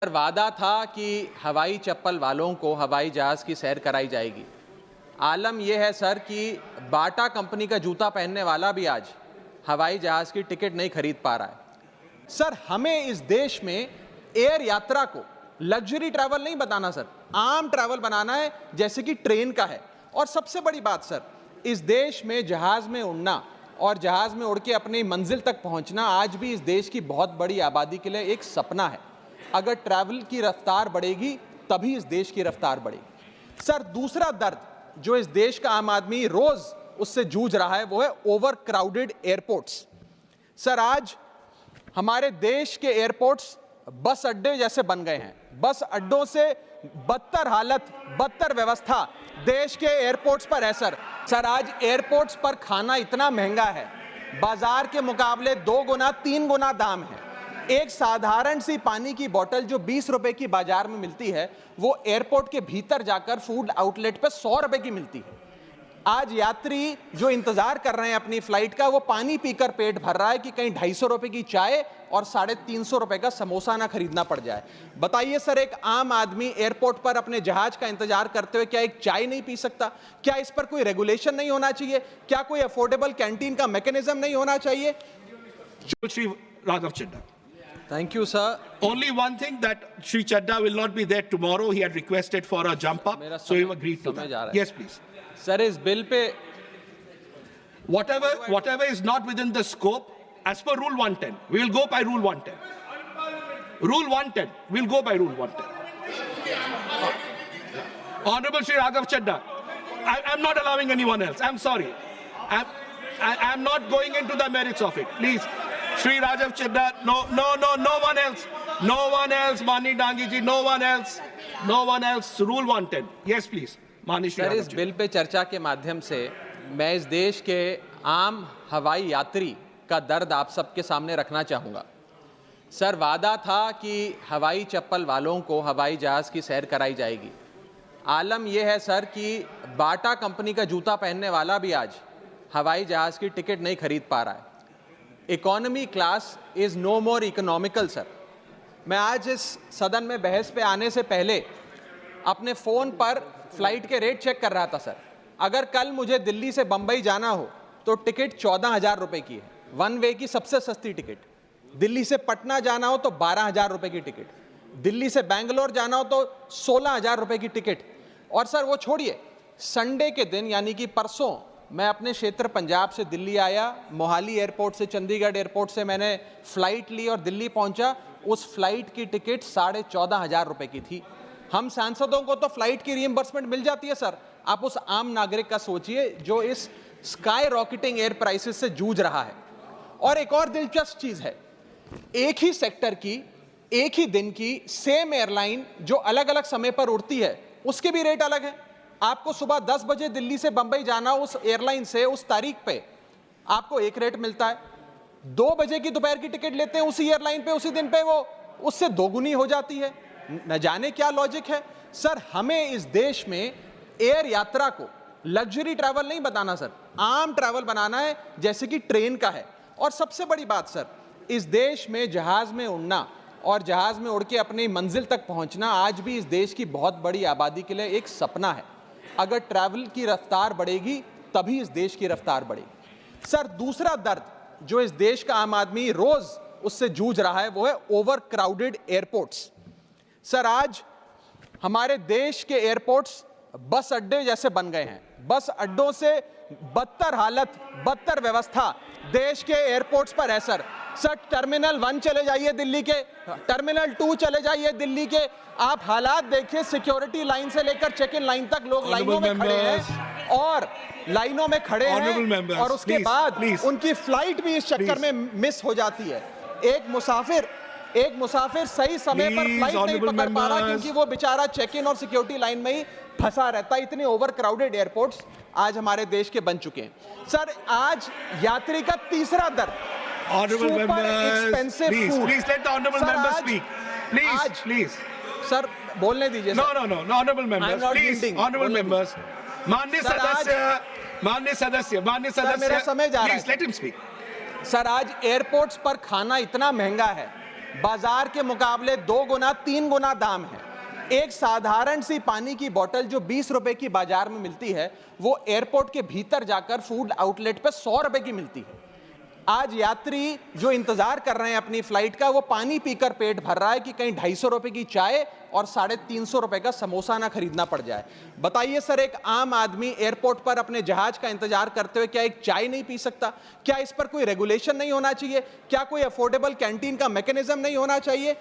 Sir, वादा था कि हवाई चप्पल वालों को हवाई जहाज की सैर कराई जाएगी। आलम यह है सर कि बाटा कंपनी का जूता पहनने वाला भी आज हवाई जहाज की टिकट नहीं खरीद पा रहा है। सर, हमें इस देश में एयर यात्रा को लग्जरी ट्रैवल नहीं बताना सर, आम ट्रैवल बनाना है जैसे कि ट्रेन का है। और सबसे बड़ी बात सर, इस देश में जहाज में उड़ना और जहाज में उड़ के अपनी मंजिल तक पहुंचना आज भी इस देश की बहुत बड़ी आबादी के लिए एक सपना है। अगर ट्रैवल की रफ्तार बढ़ेगी तभी इस देश की रफ्तार बढ़ेगी। सर, दूसरा दर्द जो इस देश का आम आदमी रोज उससे जूझ रहा है वो है ओवर क्राउडेड एयरपोर्ट्स। सर, आज हमारे देश के एयरपोर्ट्स बस अड्डे जैसे बन गए हैं। बस अड्डों से बदतर हालत, बदतर व्यवस्था देश के एयरपोर्ट्स पर है सर। आज एयरपोर्ट्स पर खाना इतना महंगा है, बाजार के मुकाबले 2 गुना 3 गुना दाम है। एक साधारण सी पानी की बोतल जो 20 रुपए की बाजार में मिलती है वो एयरपोर्ट के भीतर जाकर फूड आउटलेट पर 100 रुपए की मिलती है। आज यात्री जो इंतजार कर रहे हैं अपनी फ्लाइट का, वो पानी पीकर पेट भर रहा है कि कहीं 250 रुपए की चाय और 350 रुपए का समोसा ना खरीदना पड़ जाए। बताइए सर, एक आम आदमी एयरपोर्ट पर अपने जहाज का इंतजार करते हुए क्या एक चाय नहीं पी सकता? क्या इस पर कोई रेगुलेशन नहीं होना चाहिए? क्या कोई अफोर्डेबल कैंटीन का मैकेनिज्म नहीं होना चाहिए? Shri Raghav Chadha. Thank you, sir. Only one thing, that Shri Chadha will not be there tomorrow. He had requested for a jump up, so he agreed to that. Yes, please. Sir, इस bill pay whatever is not within the scope, as per Rule 110, we will go by Rule 110. Rule 110, we'll go by Rule 110. Honorable Shri Raghav Chadha, I'm not allowing anyone else. I'm sorry. I'm not going into the merits of it. Please, Shri Raghav Chadha, no one else. No one else, Mani Dangi ji, no one else. No one else. Rule 110. Yes, please. Mani Shri sir, Raghav इस Chadha. Bill pay चर्चा के माध्यम से मैं इस देश के आम हवाई यात्री का दर्द आप सबके सामने रखना चाहूँगा। सर, वादा था कि हवाई चप्पल वालों को हवाई जहाज की सैर कराई जाएगी। आलम यह है सर कि बाटा कंपनी का जूता पहनने वाला भी आज हवाई जहाज की टिकट नहीं खरीद पा रहा है। Economy class is no more economical sir. मैं आज इस सदन में बहस पे आने से पहले अपने फ़ोन पर फ्लाइट के रेट चेक कर रहा था सर। अगर कल मुझे दिल्ली से बम्बई जाना हो तो टिकट 14,000 रुपये की है, वन वे की सबसे सस्ती टिकट। दिल्ली से पटना जाना हो तो 12,000 रुपये की टिकट, दिल्ली से बैंगलोर जाना हो तो 16,000 रुपये की टिकट। और सर वो छोड़िए, संडे के दिन यानी कि परसों मैं अपने क्षेत्र पंजाब से दिल्ली आया, मोहाली एयरपोर्ट से, चंडीगढ़ एयरपोर्ट से मैंने फ़्लाइट ली और दिल्ली पहुंचा। उस फ्लाइट की टिकट 14,500 रुपये की थी। हम सांसदों को तो फ्लाइट की रीइंबर्समेंट मिल जाती है सर, आप उस आम नागरिक का सोचिए जो इस स्काई रॉकेटिंग एयर प्राइसेस से जूझ रहा है। और एक और दिलचस्प चीज़ है, एक ही सेक्टर की, एक ही दिन की सेम एयरलाइन जो अलग अलग समय पर उड़ती है उसके भी रेट अलग है। आपको सुबह 10 बजे दिल्ली से बंबई जाना, उस एयरलाइन से उस तारीख पे आपको एक रेट मिलता है। 2 बजे की दोपहर की टिकट लेते हैं उसी एयरलाइन पे, उसी दिन पे वो उससे दोगुनी हो जाती है। न जाने क्या लॉजिक है सर। हमें इस देश में एयर यात्रा को लग्जरी ट्रैवल नहीं बताना सर, आम ट्रैवल बनाना है जैसे कि ट्रेन का है। और सबसे बड़ी बात सर, इस देश में जहाज में उड़ना और जहाज में उड़ के अपनी मंजिल तक पहुंचना आज भी इस देश की बहुत बड़ी आबादी के लिए एक सपना है। अगर ट्रैवल की रफ्तार बढ़ेगी तभी इस देश की रफ्तार बढ़ेगी। सर, दूसरा दर्द जो इस देश का आम आदमी रोज उससे जूझ रहा है वो है ओवर क्राउडेड एयरपोर्ट्स। सर, आज हमारे देश के एयरपोर्ट्स बस अड्डे जैसे बन गए हैं। बस अड्डों से बदतर हालत, बदतर व्यवस्था देश के एयरपोर्ट्स पर है सर। टर्मिनल 1 चले जाइए दिल्ली के, टर्मिनल 2 चले जाइए दिल्ली के, आप हालात देखिए। सिक्योरिटी लाइन से लेकर चेक इन लाइन तक लोग लाइनों में खड़े हैं और लाइनों में खड़े हैं और उसके बाद उनकी फ्लाइट भी इस चक्कर में मिस हो जाती है। एक मुसाफिर सही समय पर फ्लाइट नहीं पकड़ पा रहा क्योंकि वो बेचारा चेक इन और सिक्योरिटी लाइन में ही फंसा रहता है। इतने ओवर क्राउडेड एयरपोर्ट्स आज हमारे देश के बन चुके हैं। सर, आज यात्री का तीसरा दर्द, Honorable members, please let the honorable members speak. Please. Sir, बोलने दीजिए। No, honorable members, please. Honorable members. माननीय सदस्य, मेरा समय जा रहा है। Please let him speak. Sir, आज एयरपोर्ट्स पर खाना इतना महंगा है, बाजार के मुकाबले 2 गुना 3 गुना दाम है। एक साधारण सी पानी की बोतल जो 20 रुपए की बाजार में मिलती है, वो एयरपोर्ट के भीतर जाकर फूड आउटलेट पर 100 रुपए की मिलती है। आज यात्री जो इंतजार कर रहे हैं अपनी फ्लाइट का, वो पानी पीकर पेट भर रहा है कि कहीं 250 रुपए की चाय और 350 रुपए का समोसा ना खरीदना पड़ जाए। बताइए सर, एक आम आदमी एयरपोर्ट पर अपने जहाज का इंतजार करते हुए क्या एक चाय नहीं पी सकता? क्या इस पर कोई रेगुलेशन नहीं होना चाहिए? क्या कोई अफोर्डेबल कैंटीन का मैकेनिज्म नहीं होना चाहिए?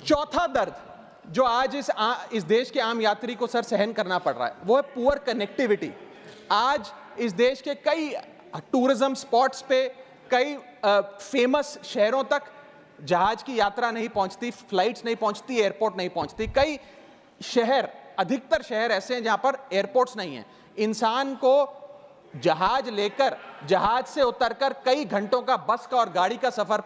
चौथा दर्द जो आज इस देश के आम यात्री को सर सहन करना पड़ रहा है, वो है पुअर कनेक्टिविटी। आज इस देश के कई टूरिज्म स्पॉट्स पे, कई फेमस शहरों तक जहाज की यात्रा नहीं पहुंचती, फ्लाइट्स नहीं पहुंचती, एयरपोर्ट नहीं पहुंचती। कई शहर, अधिकतर शहर ऐसे हैं जहां पर एयरपोर्ट्स नहीं हैं। इंसान को जहाज लेकर, जहाज से उतरकर कई घंटों का बस का और गाड़ी का सफर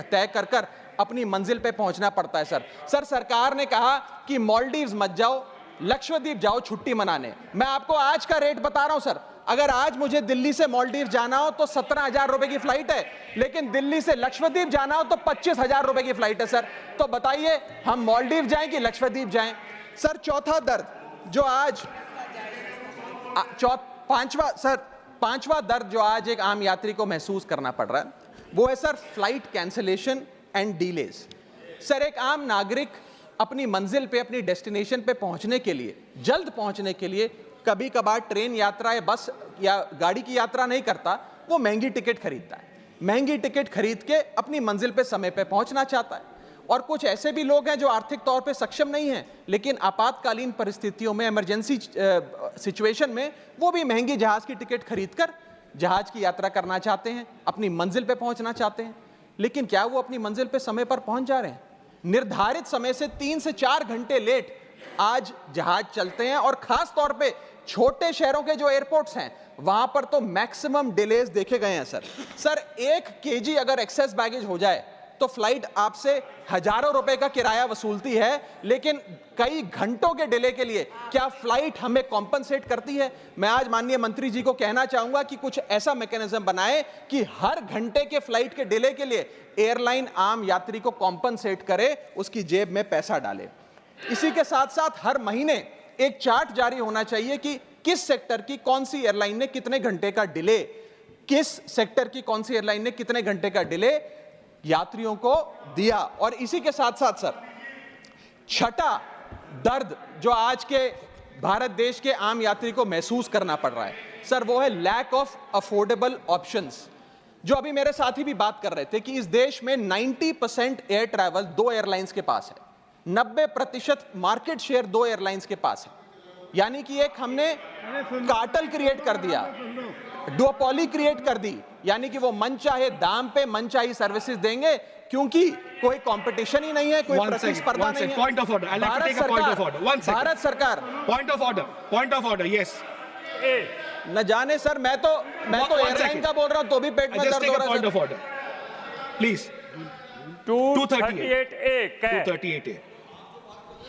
तय कर अपनी मंजिल पे पहुंचना पड़ता है। सर सरकार ने कहा कि मालदीव्स मत जाओ, लक्षद्वीप जाओ छुट्टी मनाने। मैं आपको आज का रेट बता रहा हूं सर, अगर आज मुझे दिल्ली से मालदीव जाना हो तो 17,000 रुपए की फ्लाइट है, लेकिन दिल्ली से लक्षद्वीप जाना हो तो 25,000 रुपए की फ्लाइट है सर। तो बताइए हम मालदीव जाएं कि लक्षद्वीप जाएं? सर चौथा दर्द जो आज पांचवा दर्द जो आज एक आम यात्री को महसूस करना पड़ रहा है, वो है sir flight cancellation and delays. Sir एक आम नागरिक अपनी मंजिल पे, अपनी डेस्टिनेशन पे पहुंचने के लिए, जल्द पहुंचने के लिए कभी कभार ट्रेन यात्रा या बस या गाड़ी की यात्रा नहीं करता, वो महंगी टिकट खरीदता है। महंगी टिकट खरीद के अपनी मंजिल पे समय पे पहुंचना चाहता है। और कुछ ऐसे भी लोग हैं जो आर्थिक तौर पे सक्षम नहीं हैं, लेकिन आपातकालीन परिस्थितियों में, इमरजेंसी सिचुएशन में वो भी महंगी जहाज की टिकट खरीदकर जहाज की यात्रा करना चाहते हैं, अपनी मंजिल पे पहुंचना चाहते हैं। लेकिन क्या वो अपनी मंजिल पे समय पर पहुंच जा रहे हैं? निर्धारित समय से 3 से 4 घंटे लेट आज जहाज चलते हैं, और खास तौर पे छोटे शहरों के जो एयरपोर्ट्स हैं वहां पर तो मैक्सिमम डिलेज देखे गए हैं सर 1 केजी अगर एक्सेस बैगेज हो जाए तो फ्लाइट आपसे हजारों रुपए का किराया वसूलती है, लेकिन कई घंटों के डिले के लिए क्या फ्लाइट हमें कॉम्पनसेट करती है? मैं आज माननीय मंत्री जी को कहना चाहूंगा कि कुछ ऐसा मैकेनिज्म बनाए कि हर घंटे के फ्लाइट के डिले के लिए एयरलाइन आम यात्री को कॉम्पनसेट करे, उसकी जेब में पैसा डाले। इसी के साथ साथ हर महीने एक चार्ट जारी होना चाहिए कि किस सेक्टर की कौन सी एयरलाइन ने कितने घंटे का डिले, किस सेक्टर की कौन सी एयरलाइन ने कितने घंटे का डिले यात्रियों को दिया। और इसी के साथ साथ सर छठा दर्द जो आज के भारत देश के आम यात्री को महसूस करना पड़ रहा है सर, वो है लैक ऑफ अफोर्डेबल ऑप्शंस। जो अभी मेरे साथी भी बात कर रहे थे कि इस देश में 90% एयर ट्रैवल 2 एयरलाइंस के पास है, 90% मार्केट शेयर 2 एयरलाइंस के पास है। यानी कि एक हमने कार्टेल क्रिएट कर दिया, डुओपोली क्रिएट कर दी, यानी कि वो मनचाहे दाम पे मनचाही सर्विसेज देंगे, क्योंकि कोई कंपटीशन ही नहीं है, कोई प्रतिस्पर्धा नहीं है। Point of order. I'll have to take a point of order. One second. Bharat सरकार Point of order. Yes. न जाने सर, मैं तो एयरलाइन का बोल रहा हूं तो भी पेट में दर्द हो रहा है। Point of order. Please. 238A.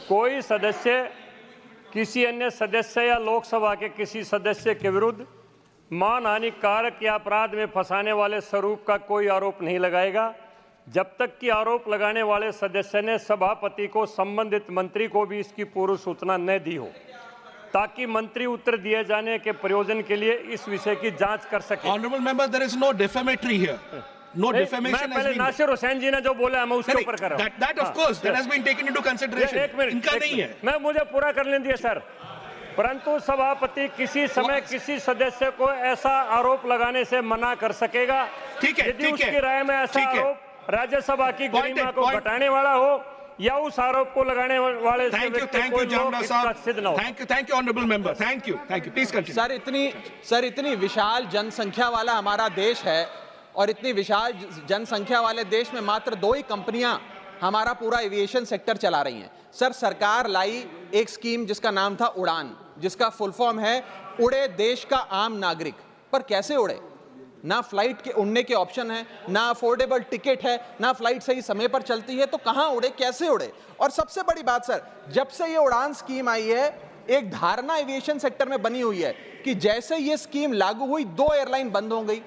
कोई सदस्य किसी अन्य सदस्य या लोकसभा के किसी सदस्य के विरुद्ध मानहानि कारक या अपराध में फंसाने वाले स्वरूप का कोई आरोप नहीं लगाएगा जब तक कि आरोप लगाने वाले सदस्य ने सभापति को संबंधित मंत्री को भी इसकी पूर्व सूचना न दी हो, ताकि मंत्री उत्तर दिए जाने के प्रयोजन के लिए इस विषय की जांच कर सके। Honorable member, there is no defamatory here. No defamation has been. Nasir Hussain जी ने जो बोला मैं उसके ऊपर कर रहा हूं। That of course that has been taken into consideration. एक मिनट, इनका नहीं है। मैं मुझे पूरा करने दिए सर। परंतु सभापति किसी समय किसी सदस्य को ऐसा आरोप लगाने से मना कर सकेगा यदि उसकी राय में ऐसा आरोप राज्यसभा की गरिमा को घटाने वाला हो या उस आरोप को लगाने वाले से कोई लोग इसका सिद्ध न हो। Thank you, honorable member. Thank you. Please continue. Sir इतनी विशाल जनसंख्या वाला हमारा देश है, और इतनी विशाल जनसंख्या वाले देश में मात्र 2 ही कंपनियां हमारा पूरा एविएशन सेक्टर चला रही हैं। सर सरकार लाई एक स्कीम जिसका नाम था उड़ान, जिसका फुल फॉर्म है उड़े देश का आम नागरिक। पर कैसे उड़े? ना फ्लाइट के उड़ने के ऑप्शन है, ना अफोर्डेबल टिकट है, ना फ्लाइट सही समय पर चलती है, तो कहां उड़े, कैसे उड़े? और सबसे बड़ी बात सर, जब से ये उड़ान स्कीम आई है, एक धारणा एविएशन सेक्टर में बनी हुई है कि जैसे ये स्कीम लागू हुई 2 एयरलाइन बंद हो गई,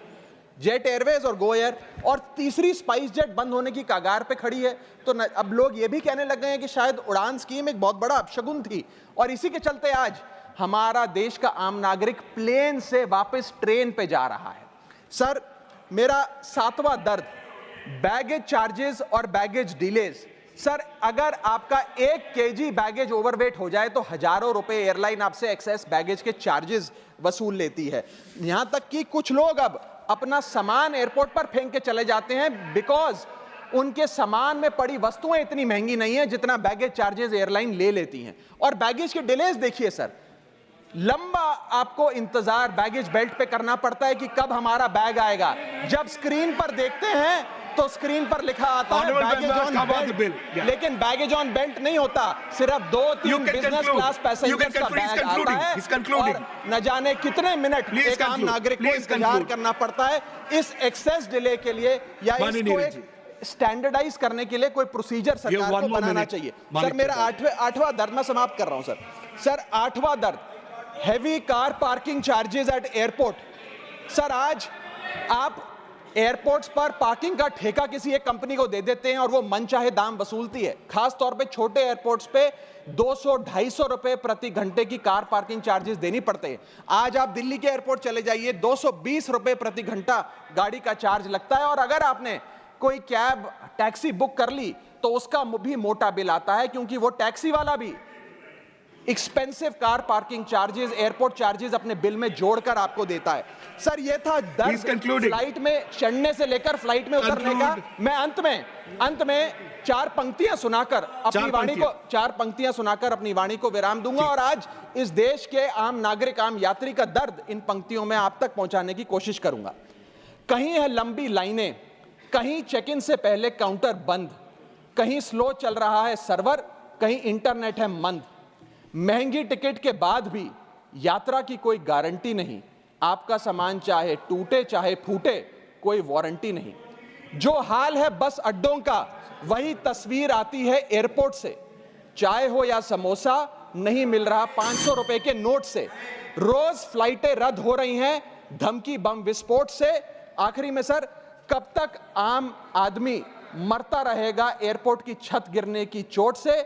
जेट एयरवेज और गो एयर, और तीसरी स्पाइस जेट बंद होने की कगार पे खड़ी है। तो अब लोग ये भी कहने लग गए हैं कि शायद उड़ान स्कीम एक बहुत बड़ा अपशगुन थी, और इसी के चलते आज हमारा देश का आम नागरिक प्लेन से वापस ट्रेन पे जा रहा है। सर, मेरा सातवां दर्द बैगेज चार्जेस और बैगेज डिलेज। सर, अगर आपका 1 केजी बैगेज ओवरवेट हो जाए तो हजारों रुपए एयरलाइन आपसे एक्सेस बैगेज के चार्जेस वसूल लेती है। यहां तक कि कुछ लोग अब अपना सामान एयरपोर्ट पर फेंक के चले जाते हैं बिकॉज उनके सामान में पड़ी वस्तुएं इतनी महंगी नहीं है जितना बैगेज चार्जेस एयरलाइन ले लेती हैं। और बैगेज के डिलेज देखिए सर, लंबा आपको इंतजार बैगेज बेल्ट पे करना पड़ता है कि कब हमारा बैग आएगा। जब स्क्रीन पर देखते हैं तो स्क्रीन पर लिखा आता है बैगेज ऑन बेल्ट, लेकिन बैगेज ऑन बेल्ट नहीं होता, सिर्फ 2-3 बिजनेस क्लास पैसेंजर्स का बैग आता है और न जाने कितने मिनट एक आम नागरिक को इंतजार करना पड़ता है इस एक्सेस डिले के लिए, या इसको एक स्टैंडर्डाइज करने के लिए कोई प्रोसीजर सरकार को बनाना चाहिए। सर, मेरा आठवां दर्द मैं समाप्त कर रहा हूं सर। सर, आठवां दर्द heavy car parking charges eight airport. Sir, आज आप एयरपोर्ट्स पर पार्किंग का ठेका किसी एक कंपनी को दे देते हैं और वो मनचाहे दाम वसूलती है। खास तौर पे छोटे एयरपोर्ट्स पे 200-250 रुपए प्रति घंटे की कार पार्किंग चार्जेस देनी पड़ते हैं। आज आप दिल्ली के एयरपोर्ट चले जाइए, 220 रुपए प्रति घंटा गाड़ी का चार्ज लगता है, और अगर आपने कोई कैब टैक्सी बुक कर ली तो उसका भी मोटा बिल आता है, क्योंकि वो टैक्सी वाला भी expensive car parking charges, airport charges अपने बिल में जोड़कर आपको देता है। सर, ये था दर्द फ्लाइट में चढ़ने से लेकर फ्लाइट में उतरने का। मैं अंत में चार पंक्तियां सुनाकर अपनी वाणी को विराम दूंगा, और आज इस देश के आम नागरिक, आम यात्री का दर्द इन पंक्तियों में आप तक पहुंचाने की कोशिश करूंगा। कहीं है लंबी लाइनें, कहीं चेक इन से पहले काउंटर बंद, कहीं स्लो चल रहा है सर्वर, कहीं इंटरनेट है मंद। महंगी टिकट के बाद भी यात्रा की कोई गारंटी नहीं, आपका सामान चाहे टूटे चाहे फूटे कोई वारंटी नहीं। जो हाल है बस अड्डों का वही तस्वीर आती है एयरपोर्ट से। चाय हो या समोसा नहीं मिल रहा 500 रुपए के नोट से। रोज फ्लाइटें रद्द हो रही हैं धमकी बम विस्फोट से। आखिरी में सर, कब तक आम आदमी मरता रहेगा एयरपोर्ट की छत गिरने की चोट से?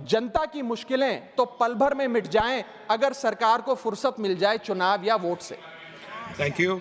जनता की मुश्किलें तो पल भर में मिट जाएं अगर सरकार को फुर्सत मिल जाए चुनाव या वोट से। Thank you.